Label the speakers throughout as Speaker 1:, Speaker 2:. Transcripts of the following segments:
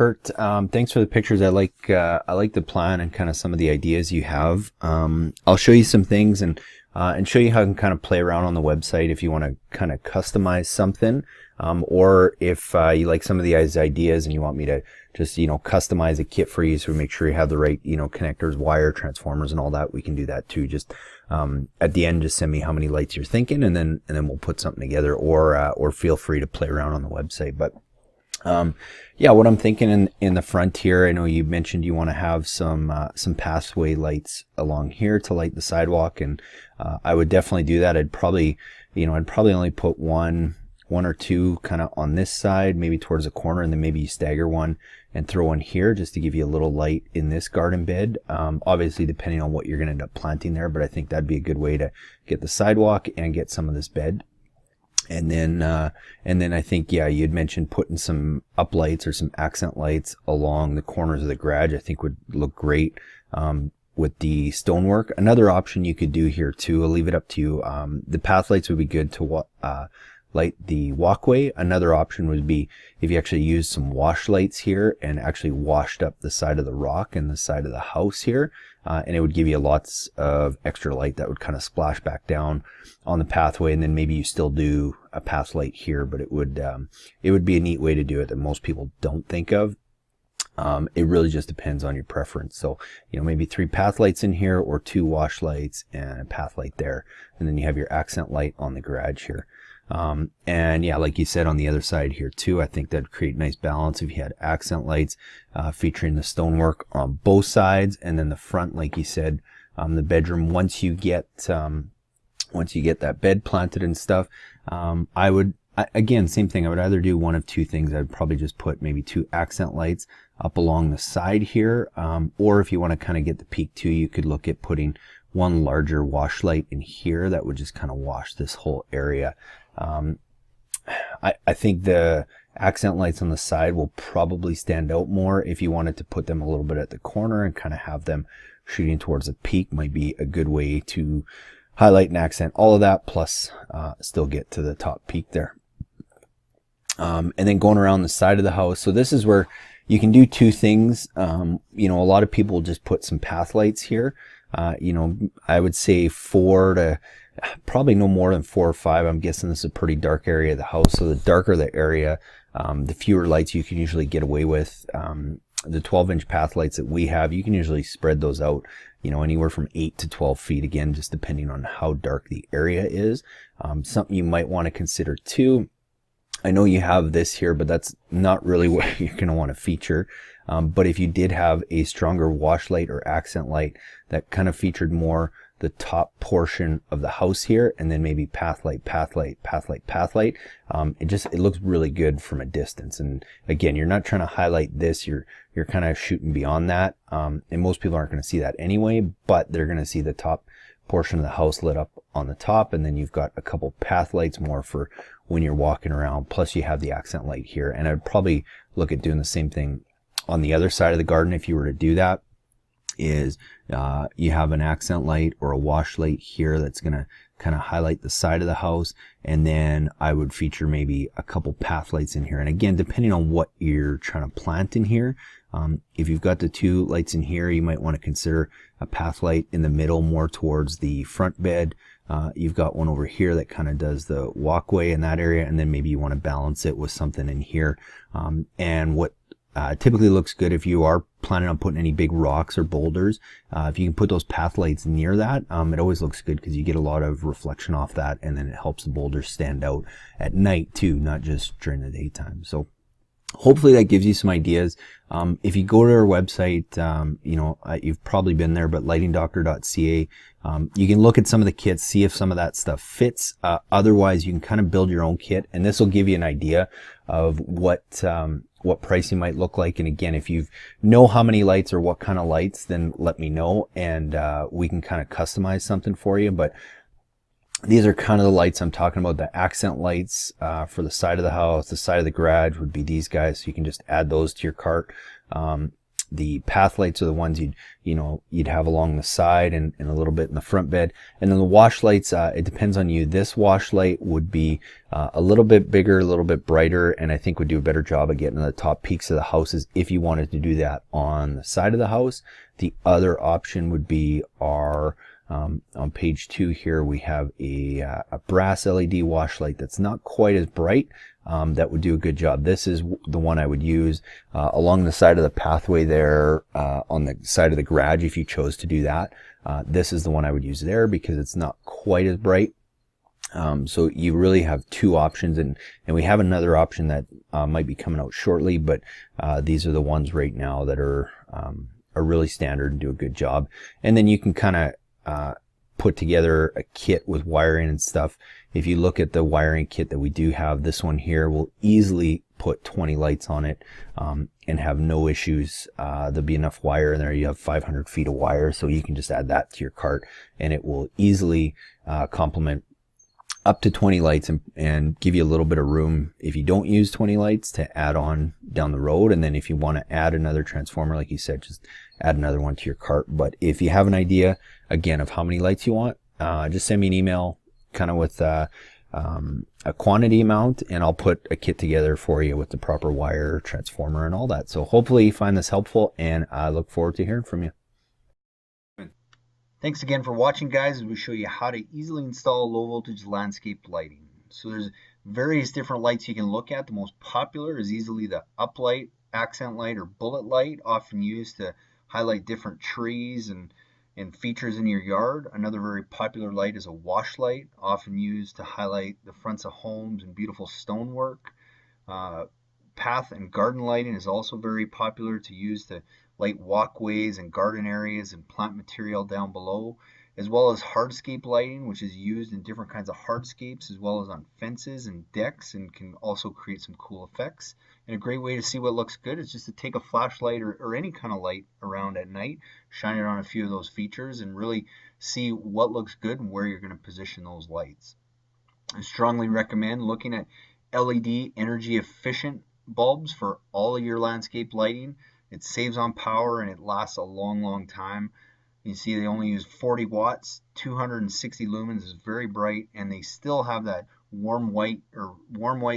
Speaker 1: Kurt. Thanks for the pictures. I like the plan and kind of some of the ideas you have. I'll show you some things and show you how you can kind of play around on the website if you want to kind of customize something, or if you like some of these ideas and you want me to just customize a kit for you, so make sure you have the right connectors, wire, transformers, and all that. We can do that too. Just at the end, just send me how many lights you're thinking, and then we'll put something together, or feel free to play around on the website. But yeah, what I'm thinking in the front here, I know you mentioned you want to have some pathway lights along here to light the sidewalk, and I would definitely do that. I'd probably only put one or two kind of on this side, maybe towards the corner, and then maybe you stagger one and throw one here just to give you a little light in this garden bed. Obviously depending on what you're going to end up planting there, but I think that'd be a good way to get the sidewalk and get some of this bed. And then I think, yeah, you'd mentioned putting some up lights or some accent lights along the corners of the garage. I think would look great with the stonework. Another option you could do here too, I'll leave it up to you. The path lights would be good to light the walkway. Another option would be if you actually used some wash lights here and actually washed up the side of the rock and the side of the house here, and it would give you lots of extra light that would kind of splash back down on the pathway. And then maybe you still do a path light here, but it would be a neat way to do it that most people don't think of. It really just depends on your preference. So maybe 3 path lights in here, or 2 wash lights and a path light there, and then you have your accent light on the garage here. And yeah, like you said, on the other side here too, I think that'd create nice balance if you had accent lights featuring the stonework on both sides, and then the front, like you said, the bedroom. Once you get that bed planted and stuff, again, same thing. I would either do one of 2 things. I'd probably just put maybe 2 accent lights up along the side here, or if you want to kind of get the peak too, you could look at putting one larger wash light in here that would just kind of wash this whole area. I think the accent lights on the side will probably stand out more. If you wanted to put them a little bit at the corner and kind of have them shooting towards the peak, might be a good way to highlight and accent all of that, plus still get to the top peak there. And then going around the side of the house, so this is where you can do 2 things. A lot of people just put some path lights here. I would say 4 to probably no more than 4 or 5. I'm guessing this is a pretty dark area of the house, so the darker the area, the fewer lights you can usually get away with. The 12-inch path lights that we have, you can usually spread those out, anywhere from 8 to 12 feet, again, just depending on how dark the area is. Something you might want to consider too, I know you have this here, but that's not really what you're going to want to feature. But if you did have a stronger wash light or accent light that kind of featured more the top portion of the house here, and then maybe path light, path light, path light, path light, it looks really good from a distance. And again, you're not trying to highlight this, you're kind of shooting beyond that. And most people aren't going to see that anyway, but they're going to see the top portion of the house lit up on the top, and then you've got a couple path lights more for when you're walking around, plus you have the accent light here. And I'd probably look at doing the same thing on the other side of the garden if you were to do that. Is you have an accent light or a wash light here that's going to kind of highlight the side of the house, and then I would feature maybe a couple path lights in here. And again, depending on what you're trying to plant in here, if you've got the 2 lights in here, you might want to consider a path light in the middle, more towards the front bed. You've got one over here that kind of does the walkway in that area, and then maybe you want to balance it with something in here. And what typically looks good if you are planning on putting any big rocks or boulders, if you can put those path lights near that, it always looks good because you get a lot of reflection off that, and then it helps the boulders stand out at night too, not just during the daytime. So hopefully that gives you some ideas. If you go to our website, you've probably been there, but lightingdoctor.ca, you can look at some of the kits, see if some of that stuff fits. Otherwise, you can kind of build your own kit, and this will give you an idea of what price you might look like. And again, if you know how many lights or what kind of lights, then let me know, and we can kind of customize something for you. But these are kind of the lights I'm talking about. The accent lights for the side of the house, the side of the garage would be these guys. So you can just add those to your cart. The path lights are the ones you'd have along the side and a little bit in the front bed. And then the wash lights, it depends on you. This wash light would be a little bit bigger, a little bit brighter, and I think would do a better job of getting to the top peaks of the houses if you wanted to do that on the side of the house. The other option would be our on page 2 here, we have a brass LED wash light that's not quite as bright. That would do a good job. This is the one I would use along the side of the pathway there on the side of the garage if you chose to do that. This is the one I would use there because it's not quite as bright. So you really have two options, and we have another option that might be coming out shortly, but these are the ones right now that are really standard and do a good job. And then you can kind of put together a kit with wiring and stuff. If you look at the wiring kit that we do have, this one here will easily put 20 lights on it and have no issues. There'll be enough wire in there. You have 500 feet of wire, so you can just add that to your cart and it will easily complement up to 20 lights and give you a little bit of room if you don't use 20 lights to add on down the road. And then if you want to add another transformer, like you said, just add another one to your cart. But if you have an idea, again, of how many lights you want, just send me an email kind of with a quantity amount, and I'll put a kit together for you with the proper wire, transformer, and all that. So hopefully you find this helpful, and I look forward to hearing from you.
Speaker 2: Thanks again for watching, guys, as we show you how to easily install low voltage landscape lighting. So there's various different lights you can look at. The most popular is easily the uplight, accent light, or bullet light, often used to highlight different trees and features in your yard. Another very popular light is a wash light, often used to highlight the fronts of homes and beautiful stonework. Path and garden lighting is also very popular to use to light walkways and garden areas and plant material down below, as well as hardscape lighting, which is used in different kinds of hardscapes as well as on fences and decks, and can also create some cool effects. And a great way to see what looks good is just to take a flashlight or any kind of light around at night, shine it on a few of those features, and really see what looks good and where you're going to position those lights. I strongly recommend looking at LED energy efficient bulbs for all of your landscape lighting. It saves on power and it lasts a long time. You see they only use 40 watts, 260 lumens, is very bright, and they still have that warm white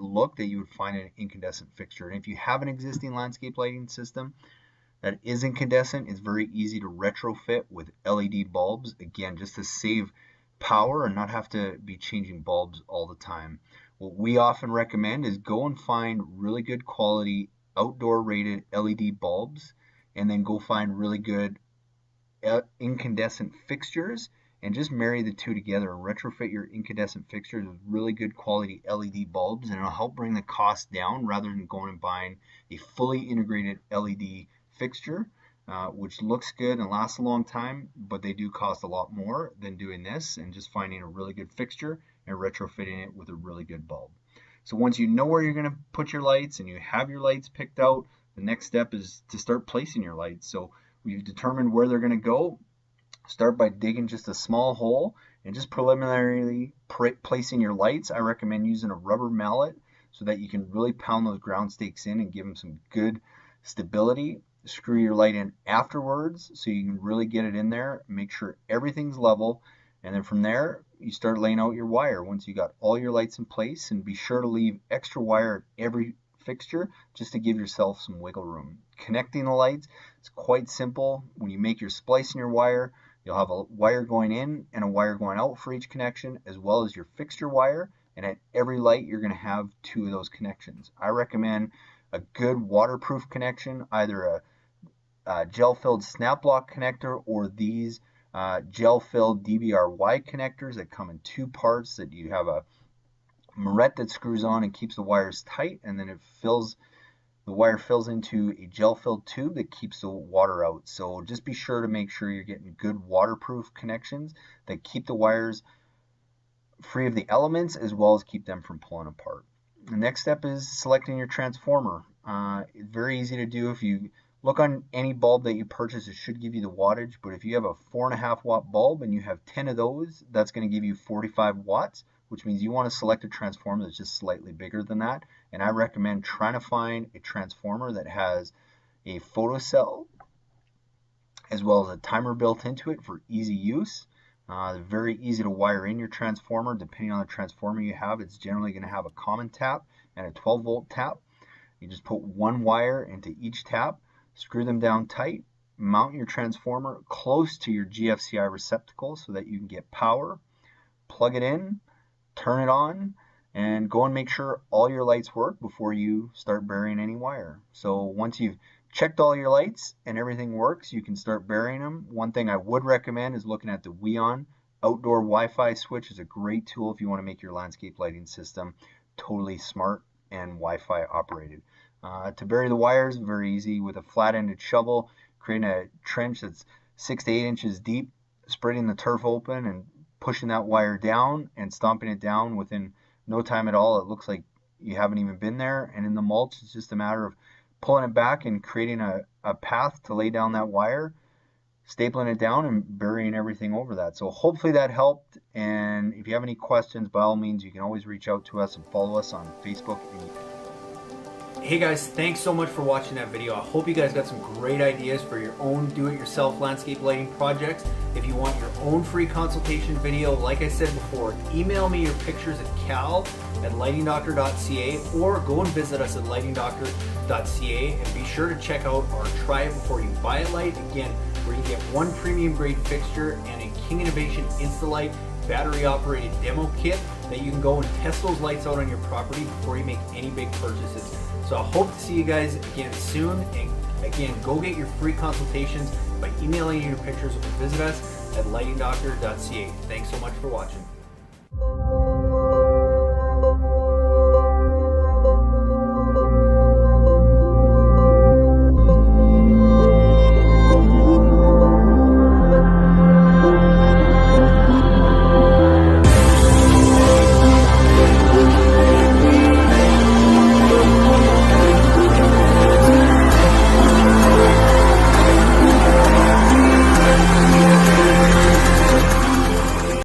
Speaker 2: look that you would find in an incandescent fixture. And if you have an existing landscape lighting system that is incandescent, it's very easy to retrofit with LED bulbs, again, just to save power and not have to be changing bulbs all the time. What we often recommend is go and find really good quality outdoor rated LED bulbs, and then go find really good incandescent fixtures and just marry the two together and retrofit your incandescent fixtures with really good quality LED bulbs, and it'll help bring the cost down rather than going and buying a fully integrated LED fixture, which looks good and lasts a long time, but they do cost a lot more than doing this and just finding a really good fixture and retrofitting it with a really good bulb. So once you know where you're going to put your lights and you have your lights picked out, the next step is to start placing your lights. So we've determined where they're going to go. Start by digging just a small hole and just preliminarily placing your lights. I recommend using a rubber mallet so that you can really pound those ground stakes in and give them some good stability. Screw your light in afterwards so you can really get it in there. Make sure everything's level. And then from there, you start laying out your wire once you got all your lights in place, and be sure to leave extra wire at every fixture just to give yourself some wiggle room. Connecting the lights is quite simple. When you make your splice in your wire, you'll have a wire going in and a wire going out for each connection, as well as your fixture wire, and at every light you're going to have two of those connections. I recommend a good waterproof connection, either a gel-filled snap lock connector or these gel-filled DBRY connectors that come in two parts, that you have a moret that screws on and keeps the wires tight, and then the wire fills into a gel-filled tube that keeps the water out. So just be sure to make sure you're getting good waterproof connections that keep the wires free of the elements, as well as keep them from pulling apart. The next step is selecting your transformer. Very easy to do. If you look on any bulb that you purchase, it should give you the wattage, but if you have a 4.5 watt bulb and you have 10 of those, that's going to give you 45 watts, which means you want to select a transformer that's just slightly bigger than that. And I recommend trying to find a transformer that has a photocell as well as a timer built into it for easy use. Very easy to wire in your transformer. Depending on the transformer you have, it's generally going to have a common tap and a 12-volt tap. You just put one wire into each tap, screw them down tight, mount your transformer close to your GFCI receptacle so that you can get power, plug it in, turn it on, and go and make sure all your lights work before you start burying any wire. So once you've checked all your lights and everything works, you can start burying them. One thing I would recommend is looking at the Weon outdoor Wi-Fi switch. Is a great tool if you want to make your landscape lighting system totally smart and Wi-Fi operated. To bury the wires, very easy with a flat-ended shovel, creating a trench that's 6 to 8 inches deep, spreading the turf open and pushing that wire down and stomping it down within no time at all. It looks like you haven't even been there. And in the mulch, it's just a matter of pulling it back and creating a path to lay down that wire, stapling it down and burying everything over that. So hopefully that helped. And if you have any questions, by all means, you can always reach out to us and follow us on Facebook and YouTube.
Speaker 3: Hey guys, thanks so much for watching that video. I hope you guys got some great ideas for your own do-it-yourself landscape lighting projects. If you want your own free consultation video, like I said before, email me your pictures at cal@lightingdoctor.ca or go and visit us at lightingdoctor.ca, and be sure to check out our Try It Before You Buy It light, again, where you get one premium grade fixture and a King Innovation Instalight battery operated demo kit that you can go and test those lights out on your property before you make any big purchases. So I hope to see you guys again soon. And again, go get your free consultations by emailing your pictures or visit us at lightingdoctor.ca. Thanks so much for watching.